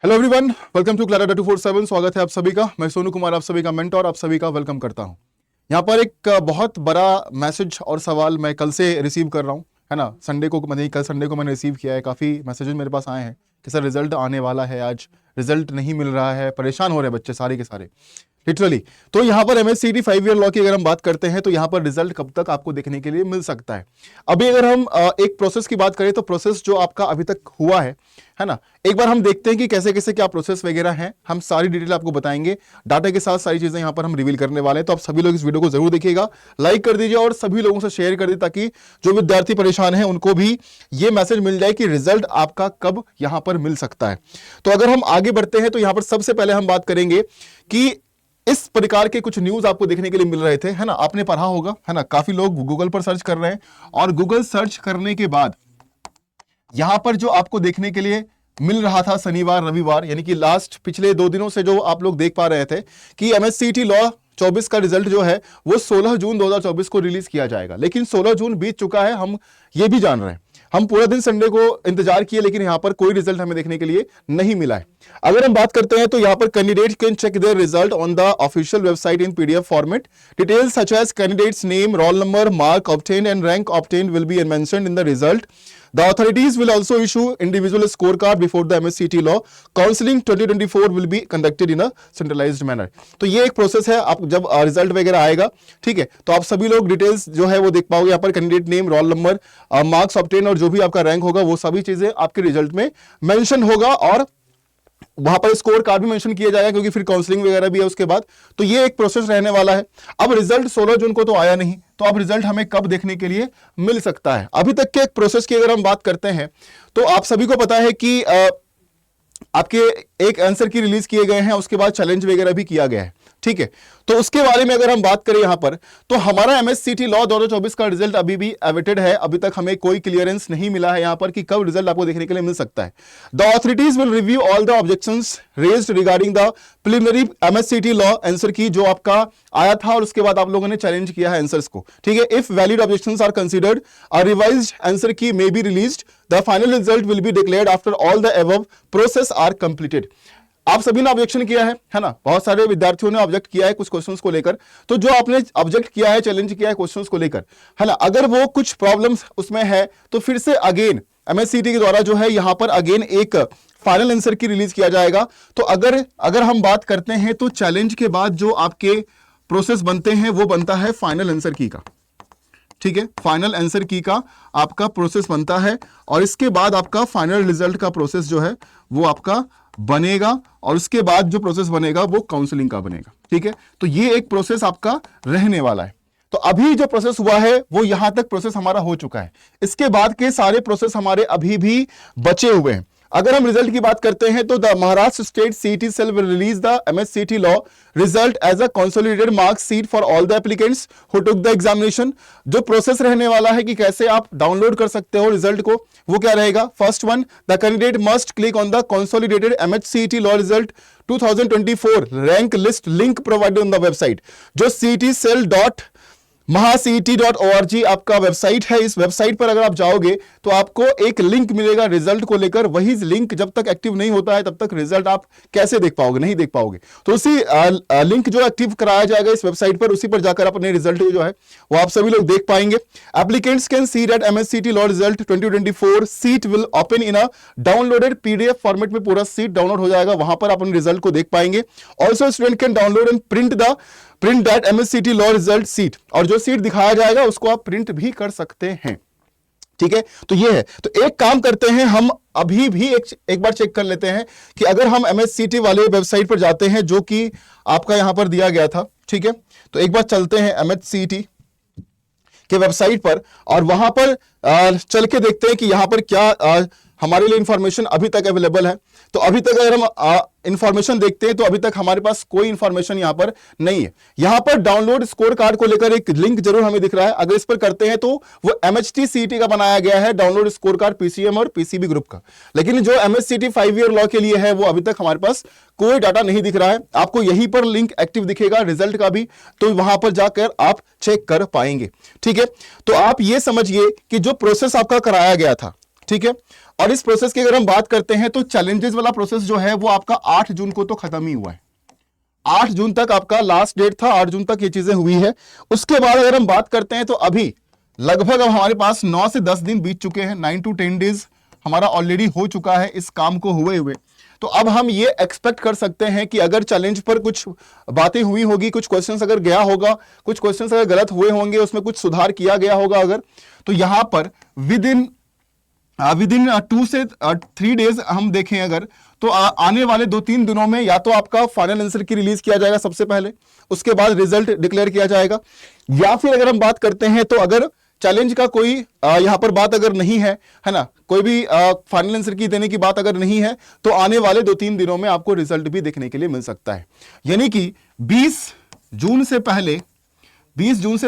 Hello everyone, welcome to Clara 247। स्वागत है आप सभी का। मैं सोनू कुमार आप सभी का मेंटोर आप सभी का वेलकम करता हूं। यहाँ पर एक बहुत बड़ा मैसेज और सवाल मैं कल से रिसीव कर रहा हूं, है ना। संडे को मैंने कल संडे को मैंने रिसीव किया है। काफ़ी मैसेजेस मेरे पास आए हैं कि सर रिजल्ट आने वाला है, आज रिजल्ट नहीं मिल रहा है, परेशान हो रहे हैं बच्चे सारे के सारे, लिटरली। तो यहाँ पर MSCT 5 ईयर लॉ की अगर हम बात करते हैं तो यहाँ पर रिजल्ट कब तक आपको देखने के लिए मिल सकता है। अभी अगर हम एक प्रोसेस की बात करें तो प्रोसेस जो आपका अभी तक हुआ है ना, एक बार हम देखते हैं कि कैसे कैसे क्या प्रोसेस वगैरह हैं। हम सारी डिटेल आपको बताएंगे, डाटा के साथ सारी चीजें यहाँ पर हम रिवील करने वाले हैं। तो आप सभी लोग इस वीडियो को जरूर देखिएगा, लाइक कर दीजिए और सभी लोगों से शेयर कर दीजिए ताकि जो विद्यार्थी परेशान हैं उनको भी ये मैसेज मिल जाए कि रिजल्ट आपका कब यहाँ पर मिल सकता है। तो अगर हम आगे बढ़ते हैं तो यहाँ पर सबसे पहले हम बात करेंगे कि इस प्रकार के कुछ न्यूज आपको देखने के लिए मिल रहे थे, है ना। आपने पढ़ा होगा, है ना। काफी लोग गूगल पर सर्च कर रहे हैं और गूगल सर्च करने के बाद यहां पर जो आपको देखने के लिए मिल रहा था शनिवार रविवार, यानी कि लास्ट पिछले 2 दिनों से जो आप लोग देख पा रहे थे कि MSCT लॉ 24 का रिजल्ट जो है वो 16 जून 2024 को रिलीज किया जाएगा। लेकिन 16 जून बीत चुका है, हम ये भी जान रहे हैं। हम पूरा दिन संडे को इंतजार किए लेकिन यहां पर कोई रिजल्ट हमें देखने के लिए नहीं मिला है। अगर हम बात करते हैं तो यहां पर candidate can check their result on the official website in PDF format. Details such as candidate's name, roll number, mark obtained and rank obtained will be mentioned in the result. The authorities will also issue individual scorecard before the MSCT law. Counseling 2024 will be conducted in a centralized manner. तो ये एक process है। आप जब result वगैरह आएगा, ठीक है, तो आप सभी लोग डिटेल्स जो है वो देख पाओगे। यहाँ पर candidate name, roll number, marks obtain और जो भी आपका रैंक होगा वो सभी चीजें आपके रिजल्ट में मेंशन होगा और वहां पर स्कोर कार्ड भी मेंशन किया जाएगा क्योंकि फिर काउंसलिंग वगैरह भी है उसके बाद। तो ये एक प्रोसेस रहने वाला है। अब रिजल्ट 16 जून को तो आया नहीं, तो अब रिजल्ट हमें कब देखने के लिए मिल सकता है। अभी तक के एक प्रोसेस की अगर हम बात करते हैं तो आप सभी को पता है कि आपके एक आंसर की रिलीज किए गए हैं, उसके बाद चैलेंज वगैरह भी किया गया है, ठीक है। तो उसके बारे में अगर हम बात करें यहां पर तो हमारा MSCT लॉ 2024 का रिजल्ट अभी भी अवेटेड है। अभी तक हमें कोई क्लियरेंस नहीं मिला है यहां पर कि कब रिजल्ट आपको देखने के लिए मिल सकता है। The authorities will review all the objections raised regarding the preliminary MSCT law answer की जो आपका आया था और उसके बाद आप लोगों ने चैलेंज किया है आंसर्स को, ठीक है। If valid objections are considered a revised answer key may be released. The final result will be declared after all the above process are completed. आप सभी ने ऑब्जेक्शन किया है ना। बहुत सारे विद्यार्थियों ने ऑब्जेक्ट किया है कुछ क्वेश्चंस को लेकर। तो जो आपने ऑब्जेक्ट किया है, चैलेंज किया है क्वेश्चंस को लेकर, है ना, अगर वो कुछ प्रॉब्लम्स उसमें है तो फिर से अगेन MSCT के द्वारा जो है यहां पर अगेन एक फाइनल आंसर की रिलीज किया जाएगा। तो अगर हम बात करते हैं तो चैलेंज के बाद जो आपके प्रोसेस बनते हैं वो बनता है फाइनल आंसर की का, ठीक है। फाइनल आंसर की का आपका प्रोसेस बनता है और इसके बाद आपका फाइनल रिजल्ट का प्रोसेस जो है वो आपका बनेगा और उसके बाद जो प्रोसेस बनेगा वो काउंसलिंग का बनेगा, ठीक है। तो ये एक प्रोसेस आपका रहने वाला है। तो अभी जो प्रोसेस हुआ है वो यहां तक प्रोसेस हमारा हो चुका है। इसके बाद के सारे प्रोसेस हमारे अभी भी बचे हुए हैं। अगर हम रिजल्ट की बात करते हैं तो the Maharashtra state CET cell will release the MSCT law result as a consolidated marks sheet for all the applicants who took the examination. जो प्रोसेस रहने वाला है कि कैसे आप डाउनलोड कर सकते हो रिजल्ट को, वो क्या रहेगा। First one, the candidate must click on the consolidated MSCT law result 2024 rank list link provided on the website. जो CETcell.mahacet.org आपका वेबसाइट है, इस वेबसाइट पर अगर आप जाओगे तो आपको एक लिंक मिलेगा रिजल्ट को लेकर। वही लिंक जब तक एक्टिव नहीं होता है तब तक रिजल्ट आप कैसे देख पाओगे, नहीं देख पाओगे। तो उसी लिंक जो एक्टिव कराया जाएगा इस वेबसाइट पर, उसी पर जाकर अपने रिजल्ट जो है वो आप सभी लोग देख पाएंगे। Applicants can see that MSCT law result 2024 seat will open in a downloaded PDF format में पूरा सीट डाउनलोड हो जाएगा, वहां पर अपने रिजल्ट को देख पाएंगे। Also student can download and print that MSCT law result seat, और जो सीट दिखाया जाएगा उसको आप प्रिंट भी कर सकते हैं, ठीक है। तो ये है। तो एक काम करते हैं, हम अभी भी एक बार चेक कर लेते हैं कि अगर हम MSCT वाले वेबसाइट पर जाते हैं जो कि आपका यहां पर दिया गया था, ठीक है। तो एक बार चलते हैं MSCT के वेबसाइट पर और वहां पर चल के देखते हैं कि यहां पर क्या हमारे लिए इंफॉर्मेशन अभी तक अवेलेबल है। तो अभी तक अगर हम इंफॉर्मेशन देखते हैं तो अभी तक हमारे पास कोई इंफॉर्मेशन यहां पर नहीं है। यहां पर डाउनलोड स्कोर कार्ड को लेकर एक लिंक जरूर हमें दिख रहा है। अगर इस पर करते हैं तो वो MHT CET का बनाया गया है, डाउनलोड स्कोर कार्ड PCM और PCB ग्रुप का। लेकिन जो MSCT 5 ईयर लॉ के लिए है वो अभी तक हमारे पास कोई डाटा नहीं दिख रहा है। आपको यहीं पर लिंक एक्टिव दिखेगा रिजल्ट का भी, तो वहां पर जाकर आप चेक कर पाएंगे, ठीक है। तो आप ये समझिए कि जो प्रोसेस आपका कराया गया था ठीक है। और इस प्रोसेस की अगर हम बात करते हैं तो चैलेंजेस वाला प्रोसेस जो है वो आपका 8 जून को तो खत्म ही हुआ है। 8 जून तक आपका लास्ट डेट था, 8 जून तक ये चीजें हुई है। उसके बाद अगर हम बात करते हैं तो अभी लगभग अब हमारे पास 9 से 10 दिन बीत चुके हैं, 9 to 10 डेज हमारा ऑलरेडी हो चुका है इस काम को हुए हुए। तो अब हम ये एक्सपेक्ट कर सकते हैं कि अगर चैलेंज पर कुछ बातें हुई होगी, कुछ क्वेश्चंस अगर गया होगा, कुछ क्वेश्चंस अगर गलत हुए होंगे, उसमें कुछ सुधार किया गया होगा अगर, तो यहां पर विद इन 2 से 3 डेज हम देखें अगर, तो आने वाले 2-3 दिनों में या तो आपका फाइनल आंसर की रिलीज किया जाएगा सबसे पहले, उसके बाद रिजल्ट डिक्लेयर किया जाएगा, या फिर अगर हम बात करते हैं तो अगर चैलेंज का कोई यहां पर बात अगर नहीं है, है ना, कोई भी फाइनल आंसर की देने की बात अगर नहीं है, तो आने वाले 2-3 दिनों में आपको रिजल्ट भी देखने के लिए मिल सकता है। यानी कि 20 जून से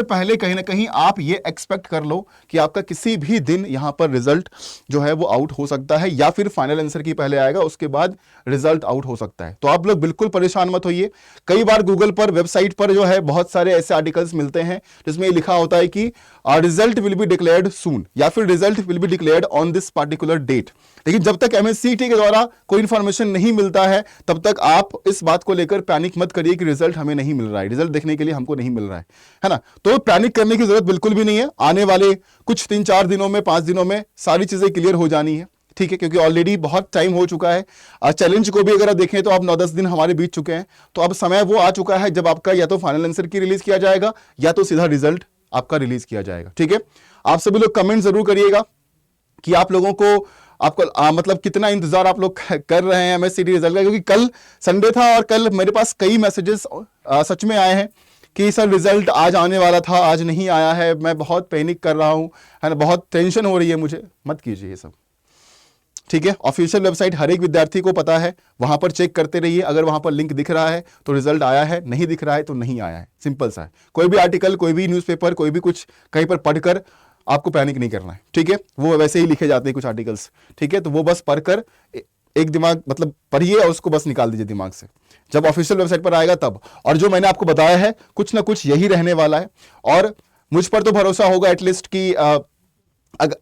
पहले कहीं ना कहीं आप ये एक्सपेक्ट कर लो कि आपका किसी भी दिन यहां पर रिजल्ट जो है वो आउट हो सकता है, या फिर फाइनल आंसर की पहले आएगा उसके बाद रिजल्ट आउट हो सकता है। तो आप लोग बिल्कुल परेशान मत होइए। कई बार गूगल पर, वेबसाइट पर जो है बहुत सारे ऐसे आर्टिकल्स मिलते हैं जिसमें ये लिखा होता है कि result will be declared soon, या फिर result will be declared on this particular date. लेकिन जब तक MSCT के द्वारा कोई इंफॉर्मेशन नहीं मिलता है तब तक आप इस बात को लेकर पैनिक मत करिए कि रिजल्ट हमें नहीं मिल रहा है, रिजल्ट देखने के लिए हमको नहीं मिल रहा है ना। तो पैनिक करने की जरूरत बिल्कुल भी नहीं है। आने वाले कुछ 3-4 दिनों में, 5 दिनों में सारी चीजें क्लियर हो जानी है, ठीक है, क्योंकि ऑलरेडी बहुत टाइम हो चुका है। चैलेंज को भी अगर आप देखें तो आप 9-10 दिन हमारे बीत चुके हैं, तो अब समय वो आ चुका है जब आपका या तो फाइनल आंसर की रिलीज किया जाएगा या तो सीधा रिजल्ट आपका रिलीज किया जाएगा, ठीक है। आप सभी लोग कमेंट जरूर करिएगा कि आप लोगों को, आपको मतलब कितना इंतजार आप लोग कर रहे हैं MSCT रिजल्ट का, क्योंकि कल संडे था और कल मेरे पास कई मैसेजेस सच में आए हैं कि सर रिजल्ट आज आने वाला था, आज नहीं आया है, मैं बहुत पैनिक कर रहा हूं, है ना, बहुत टेंशन हो रही है मुझे। मत कीजिए ये सब, ठीक है। ऑफिशियल वेबसाइट हर एक विद्यार्थी को पता है, वहां पर चेक करते रहिए। अगर वहां पर लिंक दिख रहा है तो रिजल्ट आया है, नहीं दिख रहा है तो नहीं आया है, सिंपल सा है। कोई भी आर्टिकल, कोई भी न्यूज़पेपर, कोई भी कुछ कहीं पर पढ़कर आपको पैनिक नहीं करना है, ठीक है। वो वैसे ही लिखे जाते हैं कुछ आर्टिकल्स, ठीक है, तो वो बस पढ़कर एक दिमाग मतलब पढ़िए और उसको बस निकाल दीजिए दिमाग से, जब ऑफिशियल वेबसाइट पर आएगा तब। और जो मैंने आपको बताया है कुछ ना कुछ यही रहने वाला है, और मुझ पर तो भरोसा होगा एटलीस्ट कि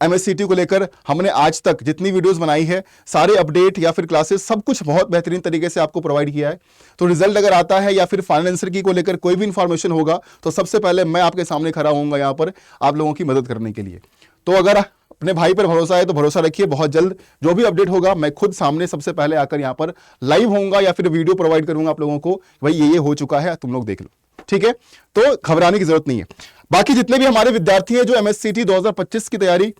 MSCT को लेकर हमने आज तक जितनी वीडियोस बनाई है, सारे अपडेट या फिर क्लासेस, सब कुछ बहुत बेहतरीन तरीके से आपको प्रोवाइड किया है। तो रिजल्ट अगर आता है या फिर फाइनल आंसर की को लेकर कोई भी इंफॉर्मेशन होगा तो सबसे पहले मैं आपके सामने खड़ा होऊंगा यहाँ पर आप लोगों की मदद करने के लिए। तो अगर अपने भाई पर भरोसा है तो भरोसा रखिए, बहुत जल्द जो भी अपडेट होगा मैं खुद सामने सबसे पहले आकर यहाँ पर लाइव होऊंगा या फिर वीडियो प्रोवाइड करूंगा आप लोगों को, भाई ये हो चुका है, तुम लोग देख लो, ठीक है। तो घबराने की जरूरत नहीं है। बाकी जितने भी हमारे विद्यार्थी हैं जो MSCT 2025 की तैयारी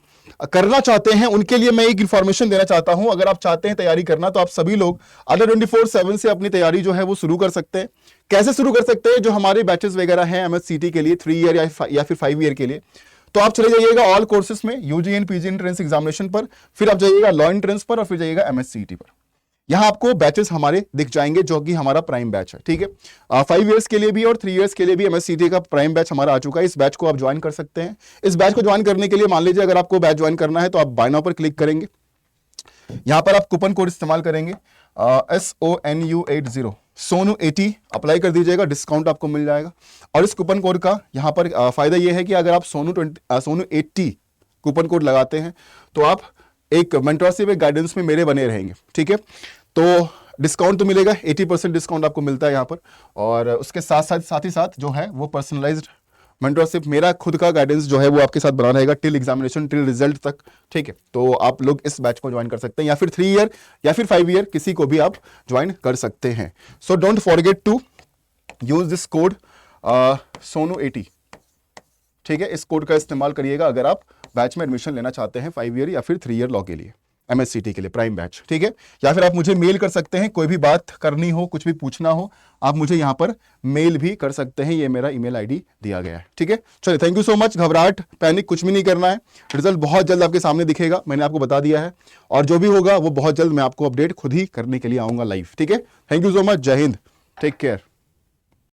करना चाहते हैं, उनके लिए मैं एक इंफॉर्मेशन देना चाहता हूं। अगर आप चाहते हैं तैयारी करना तो आप सभी लोग अंडर 24/7 से अपनी तैयारी जो है वो शुरू कर सकते हैं। कैसे शुरू कर सकते हैं? जो हमारे बैचेस वगैरह हैं MSCT के लिए 3 ईयर या फिर 5 ईयर के लिए, तो आप चले जाइएगा ऑल कोर्सेज में, UG and PG entrance examination पर, फिर आप जाइएगा लॉ एंट्रेंस पर, और फिर जाइएगा MSCT पर। यहां आपको बैचेस हमारे दिख जाएंगे जो कि हमारा प्राइम बैच है, ठीक है। 5 इयर्स के लिए भी और 3 इयर्स के लिए भी MSCT का प्राइम बैच हमारा आ चुका है। इस बैच को आप ज्वाइन कर सकते हैं। इस बैच को ज्वाइन करने के लिए मान लीजिए अगर आपको बैच ज्वाइन करना है तो आप बाय नाउ पर क्लिक करेंगे। यहां पर आप कूपन कोड इस्तेमाल करेंगे SONU80 SONU80 अप्लाई कर दीजिएगा, डिस्काउंट आपको मिल जाएगा। और इस कूपन कोड का यहाँ पर फायदा यह है कि अगर आप SONU80 कूपन कोड लगाते हैं तो आप एक मेंटरशिप, एक गाइडेंस में मेरे बने रहेंगे, ठीक है। तो डिस्काउंट तो मिलेगा, 80% डिस्काउंट आपको मिलता है यहाँ पर, और उसके साथ ही साथ जो है वो पर्सनलाइज्ड मेंटरशिप, मेरा खुद का गाइडेंस जो है वो आपके साथ बना रहेगा टिल एग्जामिनेशन, टिल रिजल्ट तक, ठीक है। तो आप लोग इस बैच को ज्वाइन कर सकते हैं, या फिर 3 ईयर या फिर 5 ईयर, किसी को भी आप ज्वाइन कर सकते हैं। So don't forget to use this code SONU80, ठीक है। इस कोड का इस्तेमाल करिएगा अगर आप बैच में एडमिशन लेना चाहते हैं 5 ईयर या फिर 3 ईयर लॉ के लिए, MSCT के लिए प्राइम बैच, ठीक है। या फिर आप मुझे मेल कर सकते हैं, कोई भी बात करनी हो, कुछ भी पूछना हो, आप मुझे यहाँ पर मेल भी कर सकते हैं। ये मेरा ईमेल ID दिया गया है, ठीक है। चलिए, थैंक यू सो मच। घबराहट, पैनिक कुछ भी नहीं करना है। रिजल्ट बहुत जल्द आपके सामने दिखेगा, मैंने आपको बता दिया है, और जो भी होगा वो बहुत जल्द मैं आपको अपडेट खुद ही करने के लिए आऊंगा लाइव, ठीक है। Thank you so much. जय हिंद, टेक केयर।